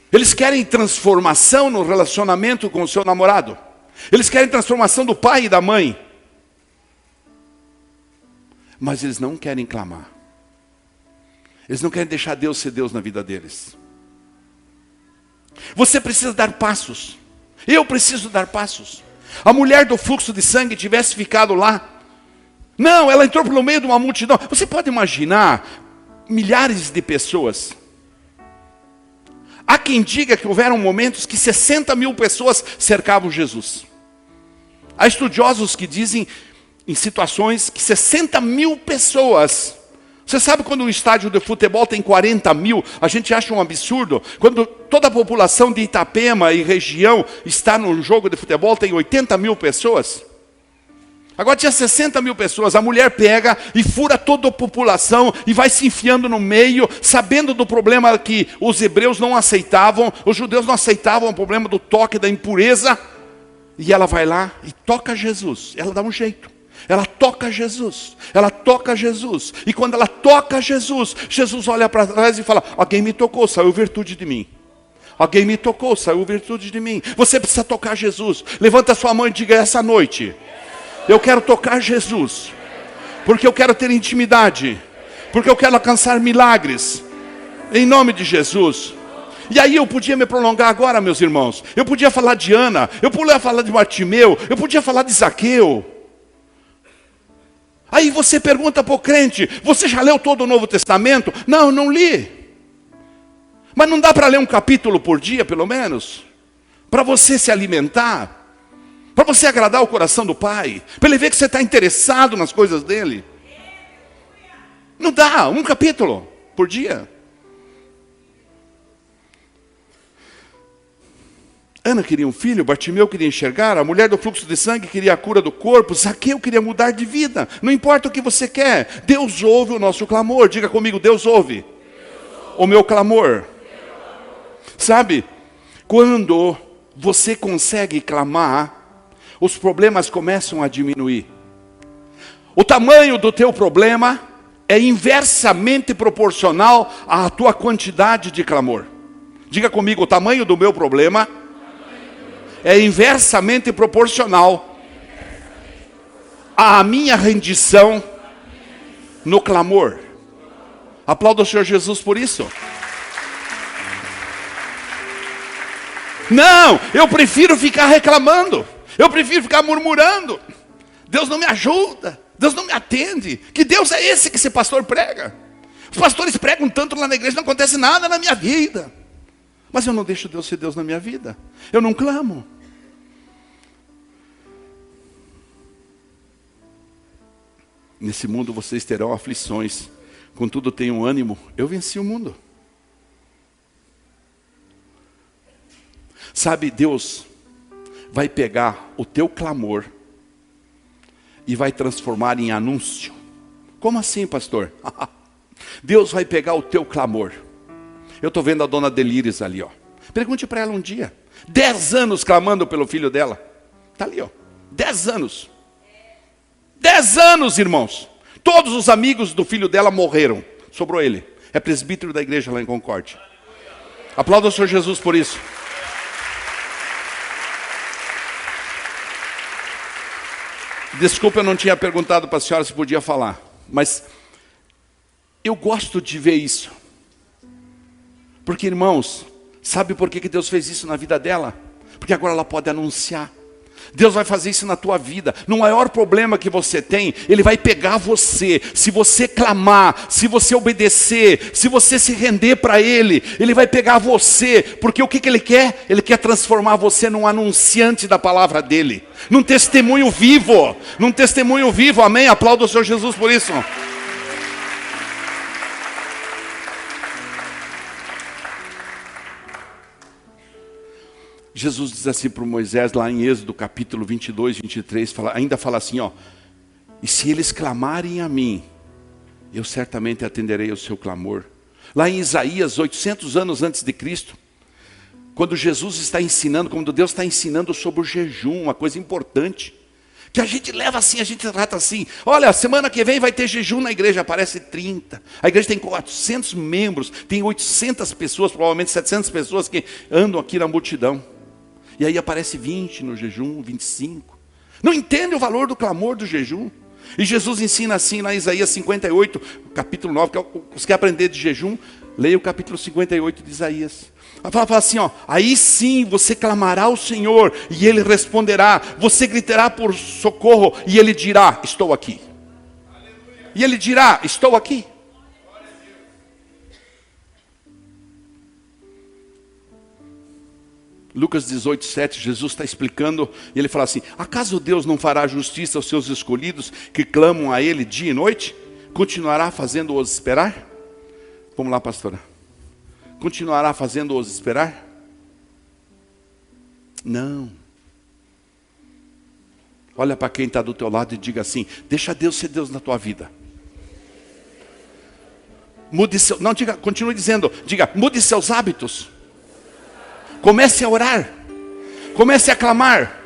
Eles querem transformação no relacionamento com o seu namorado. Eles querem transformação do pai e da mãe. Mas eles não querem clamar. Eles não querem deixar Deus ser Deus na vida deles. Você precisa dar passos. Eu preciso dar passos. A mulher do fluxo de sangue tivesse ficado lá. Não, ela entrou pelo meio de uma multidão. Você pode imaginar milhares de pessoas. Há quem diga que houveram momentos que 60 mil pessoas cercavam Jesus. Há estudiosos que dizem em situações que 60 mil pessoas. Você sabe quando um estádio de futebol tem 40 mil, a gente acha um absurdo. Quando toda a população de Itapema e região está num jogo de futebol, tem 80 mil pessoas. Agora tinha 60 mil pessoas, a mulher pega e fura toda a população e vai se enfiando no meio, sabendo do problema que os hebreus não aceitavam, os judeus não aceitavam o problema do toque, da impureza. E ela vai lá e toca Jesus, ela dá um jeito. Ela toca Jesus, ela toca Jesus. E quando ela toca Jesus, Jesus olha para trás e fala: alguém me tocou, saiu virtude de mim. Alguém me tocou, saiu virtude de mim. Você precisa tocar Jesus. Levanta sua mão e diga: essa noite eu quero tocar Jesus, porque eu quero ter intimidade, porque eu quero alcançar milagres, em nome de Jesus. E aí eu podia me prolongar agora, meus irmãos. Eu podia falar de Ana, eu podia falar de Bartimeu, eu podia falar de Zaqueu. Aí você pergunta para o crente: você já leu todo o Novo Testamento? Não, não li. Mas não dá para ler um capítulo por dia, pelo menos? Para você se alimentar? Para você agradar o coração do Pai? Para ele ver que você está interessado nas coisas dele? Não dá, um capítulo por dia. Ana queria um filho, Bartimeu queria enxergar, a mulher do fluxo de sangue queria a cura do corpo, Zaqueu queria mudar de vida. Não importa o que você quer, Deus ouve o nosso clamor. Diga comigo: Deus ouve o meu clamor. Sabe, quando você consegue clamar, os problemas começam a diminuir. O tamanho do teu problema é inversamente proporcional à tua quantidade de clamor. Diga comigo: o tamanho do meu problema é inversamente proporcional à minha rendição no clamor. Aplauda o Senhor Jesus por isso. Não, eu prefiro ficar reclamando, eu prefiro ficar murmurando. Deus não me ajuda, Deus não me atende. Que Deus é esse que esse pastor prega? Os pastores pregam tanto lá na igreja, não acontece nada na minha vida. Mas eu não deixo Deus ser Deus na minha vida. Eu não clamo. Nesse mundo vocês terão aflições, contudo tenham ânimo, eu venci o mundo. Sabe, Deus vai pegar o teu clamor e vai transformar em anúncio. Como assim, pastor? Deus vai pegar o teu clamor. Eu estou vendo a dona Delíris ali, ó. Pergunte para ela um dia. 10 anos clamando pelo filho dela. Está ali, ó. 10 anos. 10 anos, irmãos. Todos os amigos do filho dela morreram. Sobrou ele. É presbítero da igreja lá em Concórdia. Aplauda o Senhor Jesus por isso. Desculpa, eu não tinha perguntado para a senhora se podia falar. Mas eu gosto de ver isso. Porque, irmãos, sabe por que Deus fez isso na vida dela? Porque agora ela pode anunciar. Deus vai fazer isso na tua vida. No maior problema que você tem, Ele vai pegar você. Se você clamar, se você obedecer, se você se render para Ele, Ele vai pegar você. Porque o que Ele quer? Ele quer transformar você num anunciante da palavra dEle. Num testemunho vivo. Num testemunho vivo, amém? Aplauda o Senhor Jesus por isso. Jesus diz assim para Moisés, lá em Êxodo capítulo 22, 23, ainda fala assim, ó. E se eles clamarem a mim, eu certamente atenderei ao seu clamor. Lá em Isaías, 800 anos antes de Cristo, quando Jesus está ensinando, quando Deus está ensinando sobre o jejum, uma coisa importante, que a gente leva assim, a gente trata assim. Olha, semana que vem vai ter jejum na igreja, aparece 30. A igreja tem 400 membros, tem 800 pessoas, provavelmente 700 pessoas que andam aqui na multidão. E aí aparece 20 no jejum, 25. Não entende o valor do clamor do jejum. E Jesus ensina assim lá em Isaías 58, capítulo 9. Você quer aprender de jejum? Leia o capítulo 58 de Isaías. Fala assim, ó. Aí sim você clamará ao Senhor e Ele responderá. Você gritará por socorro e Ele dirá, estou aqui. E Ele dirá, estou aqui. Lucas 18, 7, Jesus está explicando, e ele fala assim, acaso Deus não fará justiça aos seus escolhidos, que clamam a Ele dia e noite? Continuará fazendo-os esperar? Vamos lá, pastora. Continuará fazendo-os esperar? Não. Olha para quem está do teu lado e diga assim, deixa Deus ser Deus na tua vida. Mude seu, não, diga, continue dizendo, diga, mude seus hábitos. Comece a orar. Comece a clamar.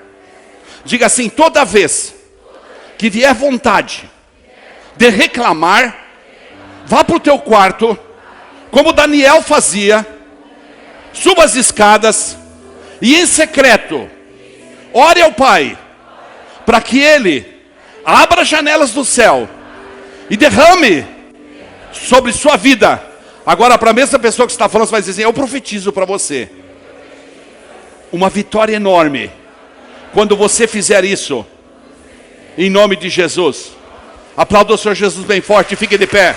Diga assim, toda vez que vier vontade de reclamar, vá para o teu quarto, como Daniel fazia, suba as escadas e em secreto, ore ao Pai, para que Ele abra as janelas do céu e derrame sobre sua vida. Agora para a mesma pessoa que está falando, você vai dizer assim, eu profetizo para você uma vitória enorme, quando você fizer isso, em nome de Jesus. Aplauda o Senhor Jesus bem forte e fique de pé.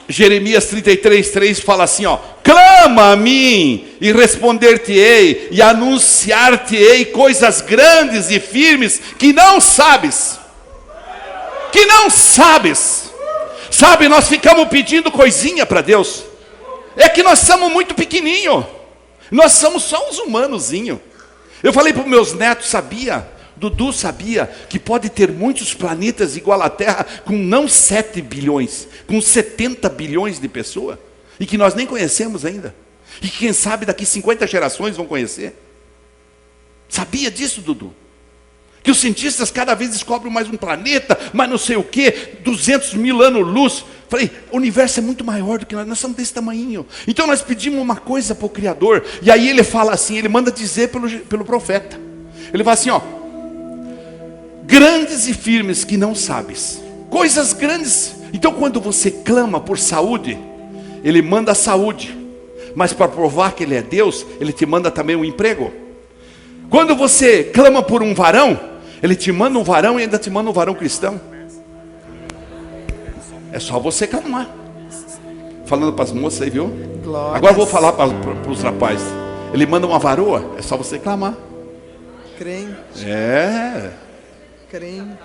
Jeremias 33, 3 fala assim, ó. Clama a mim e responder-te-ei e anunciar-te-ei coisas grandes e firmes que não sabes. Que não sabes. Sabe, nós ficamos pedindo coisinha para Deus. É que nós somos muito pequenininho. Nós somos só uns humanozinhos. Eu falei para os meus netos, sabia? Dudu sabia que pode ter muitos planetas igual à Terra, com não 7 bilhões, com 70 bilhões de pessoas, e que nós nem conhecemos ainda. E quem sabe daqui 50 gerações vão conhecer. Sabia disso, Dudu? Que os cientistas cada vez descobrem mais um planeta, mais não sei o que, 200 mil anos-luz. Falei, o universo é muito maior do que nós somos desse tamanho. Então nós pedimos uma coisa para o Criador, e aí ele fala assim, ele manda dizer pelo profeta. Ele fala assim, ó, grandes e firmes que não sabes, coisas grandes. Então quando você clama por saúde, Ele manda a saúde, mas para provar que Ele é Deus, Ele te manda também um emprego. Quando você clama por um varão, Ele te manda um varão e ainda te manda um varão cristão. É só você clamar. Falando para as moças aí, viu? Glórias. Agora eu vou falar para os rapazes. Ele manda uma varoa, é só você clamar. Crente. É. Crente.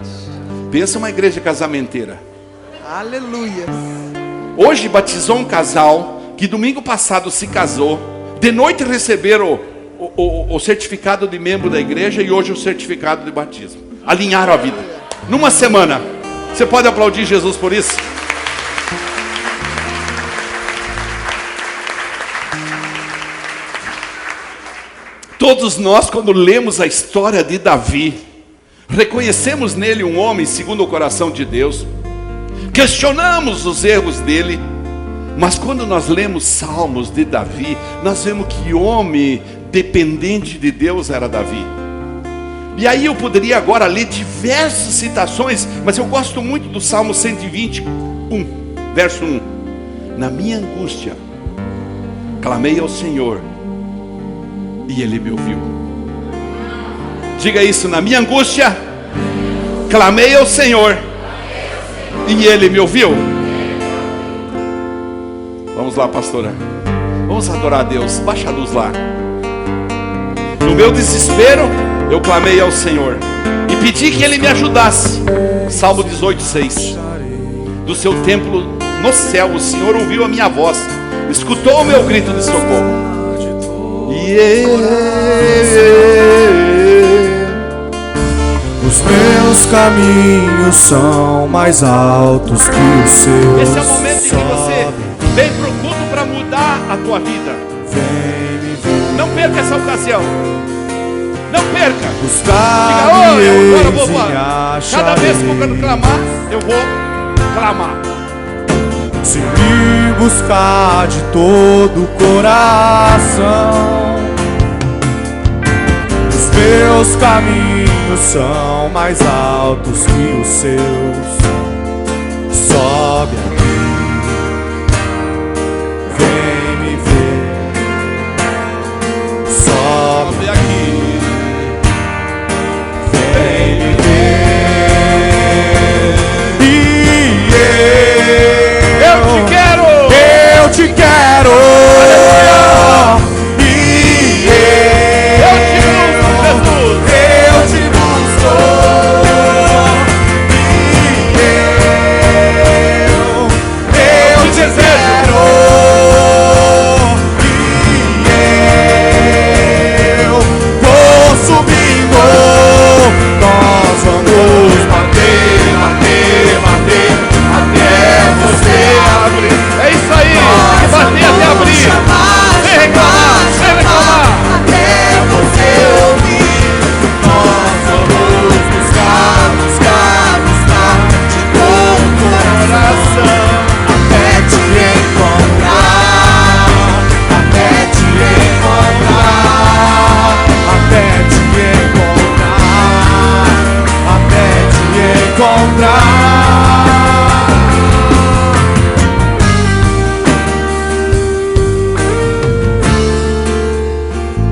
Pensa uma igreja casamenteira. Aleluia. Hoje batizou um casal que domingo passado se casou. De noite receberam o certificado de membro da igreja e hoje o certificado de batismo. Alinharam a vida. Numa semana. Você pode aplaudir Jesus por isso? Todos nós, quando lemos a história de Davi, reconhecemos nele um homem segundo o coração de Deus, questionamos os erros dele, mas quando nós lemos Salmos de Davi, nós vemos que homem dependente de Deus era Davi. E aí eu poderia agora ler diversas citações, mas eu gosto muito do Salmo 121, verso 1. Na minha angústia, clamei ao Senhor, e Ele me ouviu. Diga isso: na minha angústia, clamei ao Senhor, e Ele me ouviu. Vamos lá, pastora. Vamos adorar a Deus. Baixa a luz lá. No meu desespero, eu clamei ao Senhor e pedi que Ele me ajudasse. Salmo 18:6. Do seu templo no céu, o Senhor ouviu a minha voz, escutou o meu grito de socorro. Os meus caminhos são mais altos que os seus. Esse é o momento em que você vem para o culto para mudar a tua vida. Não perca essa ocasião. Não perca. Diga: eu agora vou voar. Cada vez que eu quero clamar, eu vou clamar. Se me buscar de todo o coração, os meus caminhos são mais altos que os seus. Sobe aqui, vem me ver. Sobe aqui, vem me ver. E eu te quero. Aleluia. E eu te busco, Jesus. Eu te busco. E eu te quero. E eu vou subindo. Nós vamos bater, bater, bater até você abrir. É isso aí. Que bater até abrir. Sem reclamar, sem reclamar. Até você ouvir. Nós vamos buscar, buscar, buscar de todo o coração, até te encontrar, até te encontrar, até te encontrar, até te encontrar.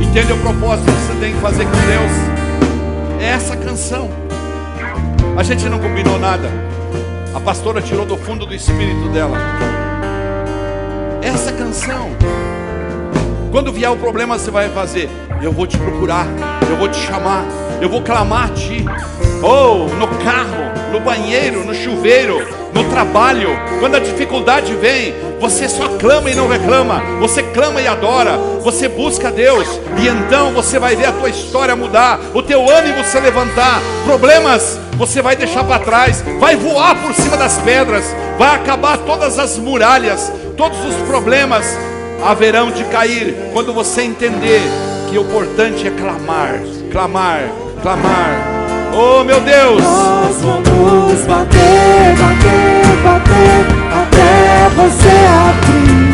Entende o propósito que você tem que fazer com Deus? É essa canção. A gente não combinou nada. A pastora tirou do fundo do espírito dela. Essa canção. Quando vier o problema, você vai fazer: eu vou te procurar, eu vou te chamar, eu vou clamar a ti. Ou no carro, no banheiro, no chuveiro, no trabalho. Quando a dificuldade vem, você só clama e não reclama. Você clama e adora. Você busca a Deus. E então você vai ver a tua história mudar, o teu ânimo se levantar. Problemas você vai deixar para trás. Vai voar por cima das pedras. Vai acabar todas as muralhas. Todos os problemas haverão de cair quando você entender que o importante é clamar, clamar, clamar. Oh, meu Deus! Nós vamos bater, bater, bater até você abrir.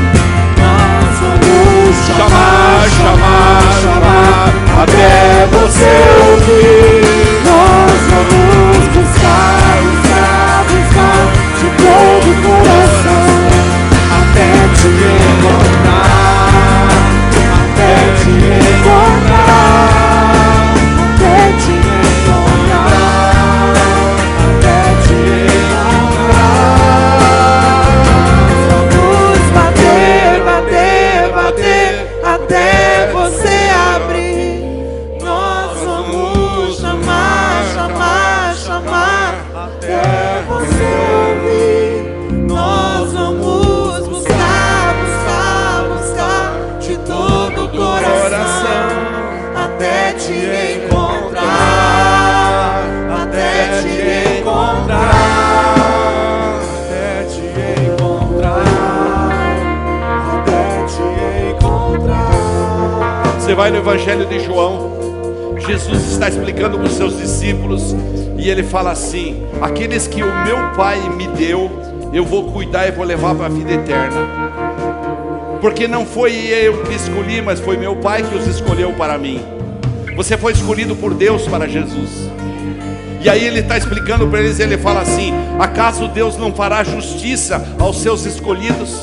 Nós vamos chamar, chamar, chamar até você ouvir. Nós vamos buscar, buscar, buscar de todo o coração, até te encontrar, até te encontrar, até te encontrar, até te encontrar. Vamos bater, bater, bater até você abrir. Nós vamos chamar, chamar, chamar até você ouvir. Nós vamos buscar, buscar, buscar de todo o coração, até te encontrar, até te encontrar, até te encontrar, até te encontrar. Você vai no Evangelho de João. Jesus está explicando para os seus discípulos e ele fala assim: aqueles que o meu Pai me deu, eu vou cuidar e vou levar para a vida eterna. Porque não foi eu que escolhi, mas foi meu Pai que os escolheu para mim. Você foi escolhido por Deus para Jesus. E aí ele está explicando para eles, ele fala assim: acaso Deus não fará justiça aos seus escolhidos,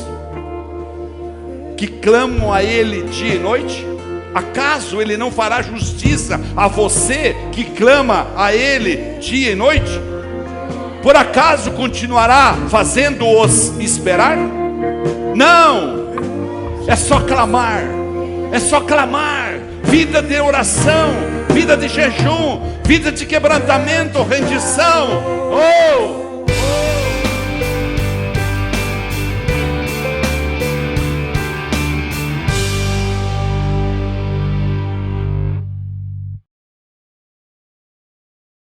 que clamam a Ele dia e noite? Acaso Ele não fará justiça a você que clama a Ele dia e noite? Por acaso continuará fazendo-os esperar? Não, é só clamar, é só clamar. Vida de oração, vida de jejum, vida de quebrantamento, rendição. Oh!